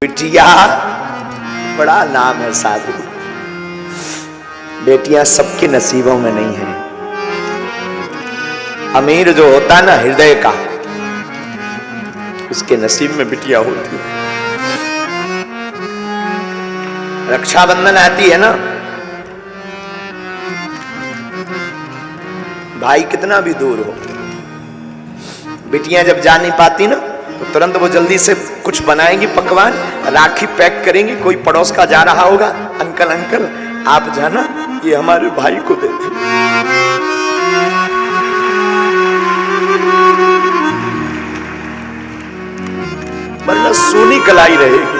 बिटिया बड़ा नाम है साधु। बेटियां सबके नसीबों में नहीं है। अमीर जो होता ना हृदय का, उसके नसीब में बिटिया होती है। रक्षाबंधन आती है ना, भाई कितना भी दूर हो, बिटियां जब जा नहीं पाती ना तो तुरंत वो जल्दी से कुछ बनाएंगी पकवान, राखी पैक करेंगी। कोई पड़ोस का जा रहा होगा, अंकल अंकल आप जाना, ये हमारे भाई को दे दे। वरना सोनी कलाई रहेगी।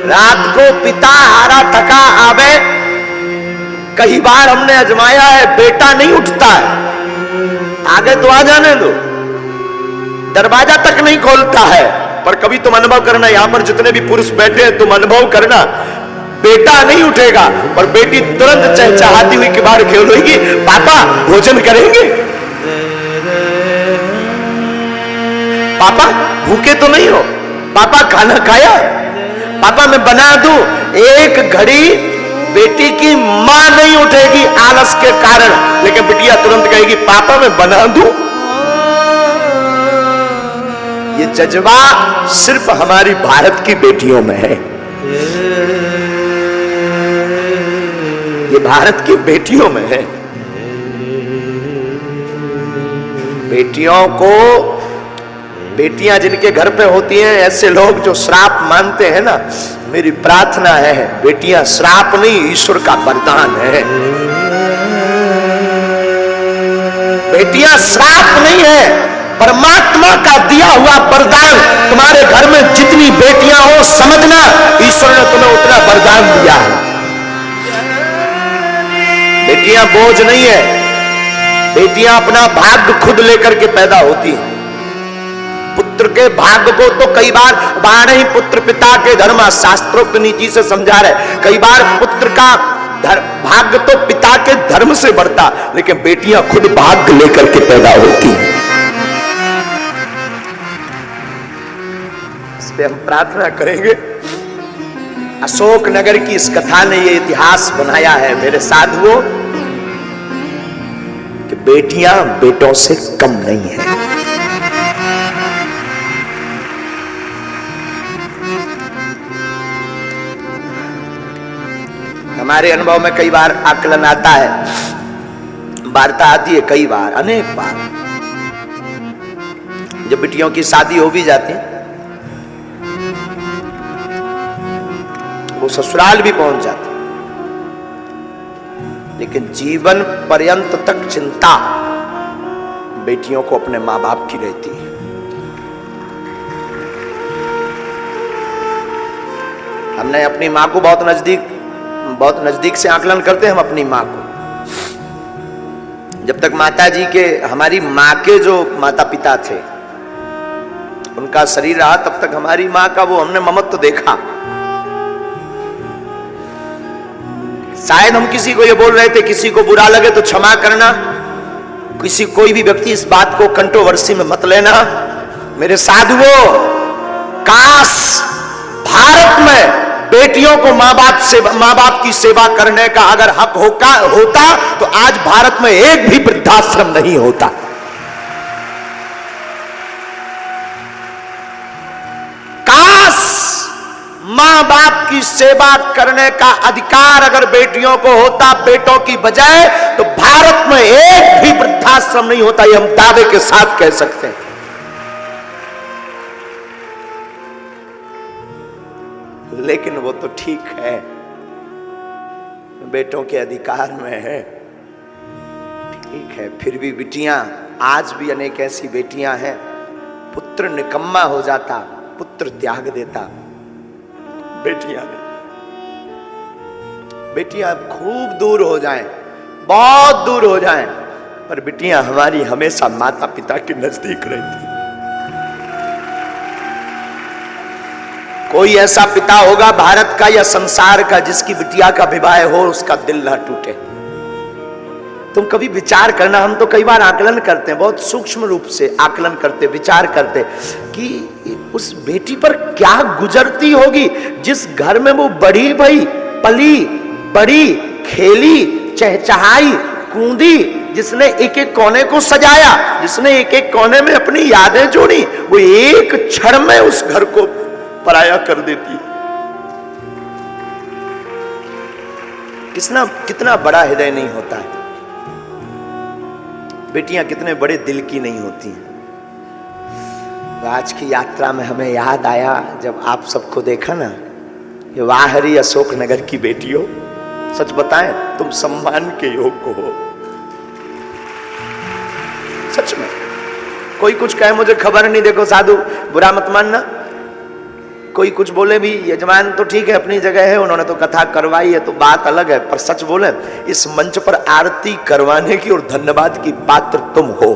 रात को पिता हारा थका आवे, कई बार हमने आजमाया है, बेटा नहीं उठता है। आगे तो आ जाने दो, दरवाजा तक नहीं खोलता है। पर कभी तुम अनुभव करना, यहां पर जितने भी पुरुष बैठे हैं तुम अनुभव करना, बेटा नहीं उठेगा पर बेटी तुरंत चहचहाती हुई के बाहर खेलेगी, पापा भोजन करेंगे, पापा भूखे तो नहीं हो, पापा खाना खाया, पापा मैं बना दूं। एक घड़ी बेटी की मां नहीं उठेगी आलस के कारण, लेकिन बिटिया तुरंत कहेगी पापा मैं बना दूं। ये जज्बा सिर्फ हमारी भारत की बेटियों में है। ये भारत की बेटियों में है। बेटियों को, बेटियां जिनके घर पे होती हैं, ऐसे लोग जो श्राप मानते हैं ना, मेरी प्रार्थना है बेटियां श्राप नहीं, ईश्वर का वरदान है। बेटियां श्राप नहीं है, परमात्मा का दिया हुआ वरदान। तुम्हारे घर में जितनी बेटियां हो, समझना ईश्वर ने तुम्हें उतना वरदान दिया है। बेटियां बोझ नहीं है, बेटियां अपना भाग्य खुद लेकर के पैदा होती हैं। पुत्र के भाग्य को तो कई बार 12 ही पुत्र पिता के धर्म शास्त्रोक्त नीति से समझा रहे। कई बार पुत्र का भाग्य तो पिता के धर्म से बढ़ता, लेकिन बेटियां खुद भाग्य लेकर के पैदा होती हैं। इस पे हम प्रार्थना करेंगे। अशोक नगर की इस कथा ने यह इतिहास बनाया है मेरे साधुओं, कि बेटियां बेटों से कम नहीं है। हमारे अनुभव में कई बार आकलन आता है, वार्ता आती है, कई बार, अनेक बार, जब बेटियों की शादी हो भी जाती है, वो ससुराल भी पहुंच जाती, लेकिन जीवन पर्यंत तक चिंता बेटियों को अपने मां बाप की रहती है। हमने अपनी मां को बहुत नजदीक से आकलन करते हैं हम अपनी मां को। जब तक माता जी के, हमारी मां के जो माता पिता थे, उनका शरीर रहा, तब तक हमारी मां का वो हमने ममत्व देखा। शायद हम किसी को ये बोल रहे थे, किसी को बुरा लगे तो क्षमा करना, कोई भी व्यक्ति इस बात को कंट्रोवर्सी में मत लेना। मेरे साधुओं, काश भारत में बेटियों को मां बाप की सेवा करने का अगर हक होता तो आज भारत में एक भी वृद्धाश्रम नहीं होता। काश मां बाप की सेवा करने का अधिकार अगर बेटियों को होता बेटों की बजाय, तो भारत में एक भी वृद्धाश्रम नहीं होता। ये हम दावे के साथ कह सकते हैं। लेकिन वो तो ठीक है, बेटों के अधिकार में है, ठीक है, फिर भी बेटियां, आज भी अनेक ऐसी बेटियां हैं, पुत्र निकम्मा हो जाता, पुत्र त्याग देता, बेटियां नहीं। बेटियां खूब दूर हो जाएं, बहुत दूर हो जाएं, पर बेटियां हमारी हमेशा माता पिता के नजदीक रहती। कोई ऐसा पिता होगा भारत का या संसार का जिसकी बिटिया का विवाह हो उसका दिल ना टूटे। तुम कभी विचार करना, हम तो कई बार आकलन करते हैं, बहुत सूक्ष्म रूप से आकलन करते, विचार करते कि उस बेटी पर क्या गुजरती होगी, जिस घर में वो बड़ी भई, पली बड़ी, खेली, चहचहाई, कूदी, जिसने एक एक कोने को सजाया, जिसने एक एक कोने में अपनी यादें जोड़ी, वो एक क्षण में उस घर को पराया कर देती है। कितना बड़ा हृदय नहीं होता है। बेटियां कितने बड़े दिल की नहीं होती हैं। आज की यात्रा में हमें याद आया जब आप सबको देखा ना, ये वाह हरी अशोक नगर की बेटियों, सच बताएं तुम सम्मान के योग्य हो। सच में कोई कुछ कहे मुझे खबर नहीं, देखो साधु बुरा मत मानना, कोई कुछ बोले भी, यजमान तो ठीक है अपनी जगह है, उन्होंने तो कथा करवाई है तो बात अलग है, पर सच बोले इस मंच पर आरती करवाने की और धन्यवाद की पात्र तुम हो।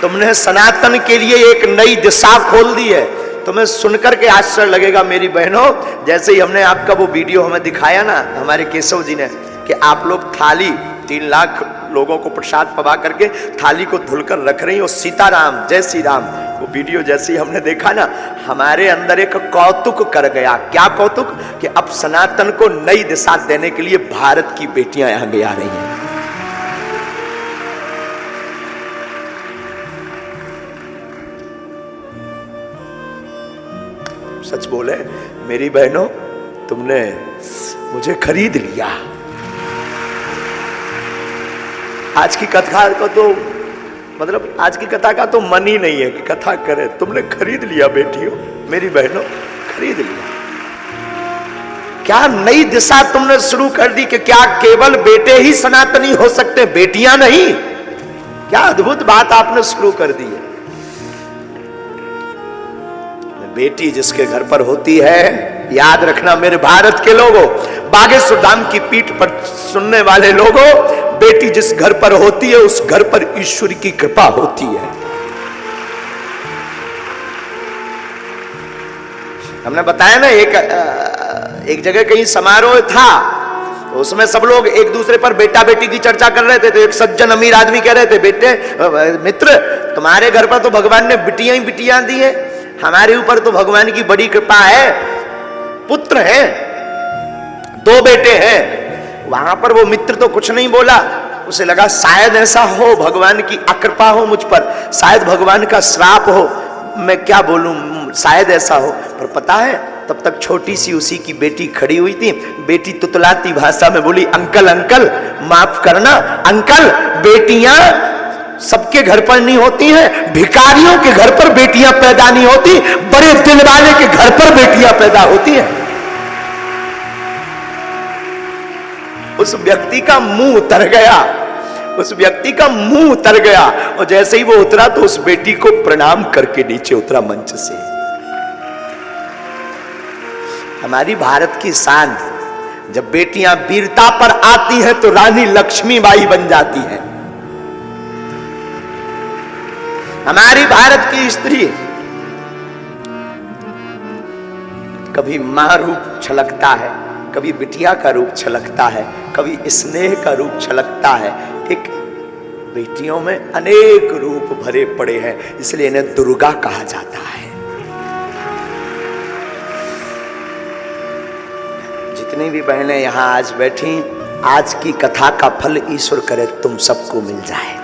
तुमने सनातन के लिए एक नई दिशा खोल दी है। तुम्हें सुनकर के आश्चर्य लगेगा मेरी बहनों, जैसे ही हमने आपका वो वीडियो हमें दिखाया ना हमारे केशव जी ने, कि आप लोग थाली 3 लाख लोगों को प्रसाद पवा करके थाली को धुलकर रख रही हो, सीताराम जय श्री राम, वो वीडियो जैसे ही हमने देखा ना, हमारे अंदर एक कौतुक कर गया। क्या कौतुक? कि अब सनातन को नई दिशा देने के लिए भारत की बेटियां आगे आ रही हैं। सच बोले मेरी बहनों, तुमने मुझे खरीद लिया। आज की कथा को तो मतलब आज की कथा का तो मन ही नहीं है कि कथा करे, तुमने खरीद लिया बेटियों, मेरी बहनों खरीद लिया। क्या नई दिशा तुमने शुरू कर दी कि क्या केवल बेटे ही सनातनी हो सकते, बेटियां नहीं? क्या अद्भुत बात आपने शुरू कर दी है। बेटी जिसके घर पर होती है, याद रखना मेरे भारत के लोगों, बागेश्वर धाम की पीठ पर सुनने वाले लोगों, बेटी जिस घर पर होती है उस घर पर ईश्वर की कृपा होती है। हमने बताया ना एक जगह कहीं समारोह था, उसमें सब लोग एक दूसरे पर बेटा बेटी की चर्चा कर रहे थे। तो एक सज्जन अमीर आदमी कह रहे थे, बेटे मित्र तुम्हारे घर पर तो भगवान ने बिटियां ही बिटियां दी है, हमारे ऊपर तो भगवान की बड़ी कृपा है, पुत्र हैं, 2 बेटे हैं। वहां पर वो मित्र तो कुछ नहीं बोला, उसे लगा शायद ऐसा हो भगवान की अकृपा हो मुझ पर, शायद भगवान का श्राप हो, मैं क्या बोलूं, शायद ऐसा हो। पर पता है तब तक छोटी सी उसी की बेटी खड़ी हुई थी। बेटी तुतलाती भाषा में बोली, अंकल अंकल माफ करना अंकल, बेटियां सबके घर पर नहीं होती हैं, भिखारियों के घर पर बेटियां पैदा नहीं होती, बड़े दिल वाले के घर पर बेटियां पैदा होती हैं। उस व्यक्ति का मुंह उतर गया, उस व्यक्ति का मुंह उतर गया, और जैसे ही वो उतरा तो उस बेटी को प्रणाम करके नीचे उतरा मंच से। हमारी भारत की शान, जब बेटियां वीरता पर आती हैं तो रानी लक्ष्मीबाई बन जाती हैं। हमारी भारत की स्त्री कभी मां रूप छलकता है, कभी बिटिया का रूप छलकता है, कभी स्नेह का रूप छलकता है। एक बेटियों में अनेक रूप भरे पड़े हैं, इसलिए इन्हें दुर्गा कहा जाता है। जितनी भी बहनें यहां आज बैठी, आज की कथा का फल ईश्वर करे तुम सबको मिल जाए।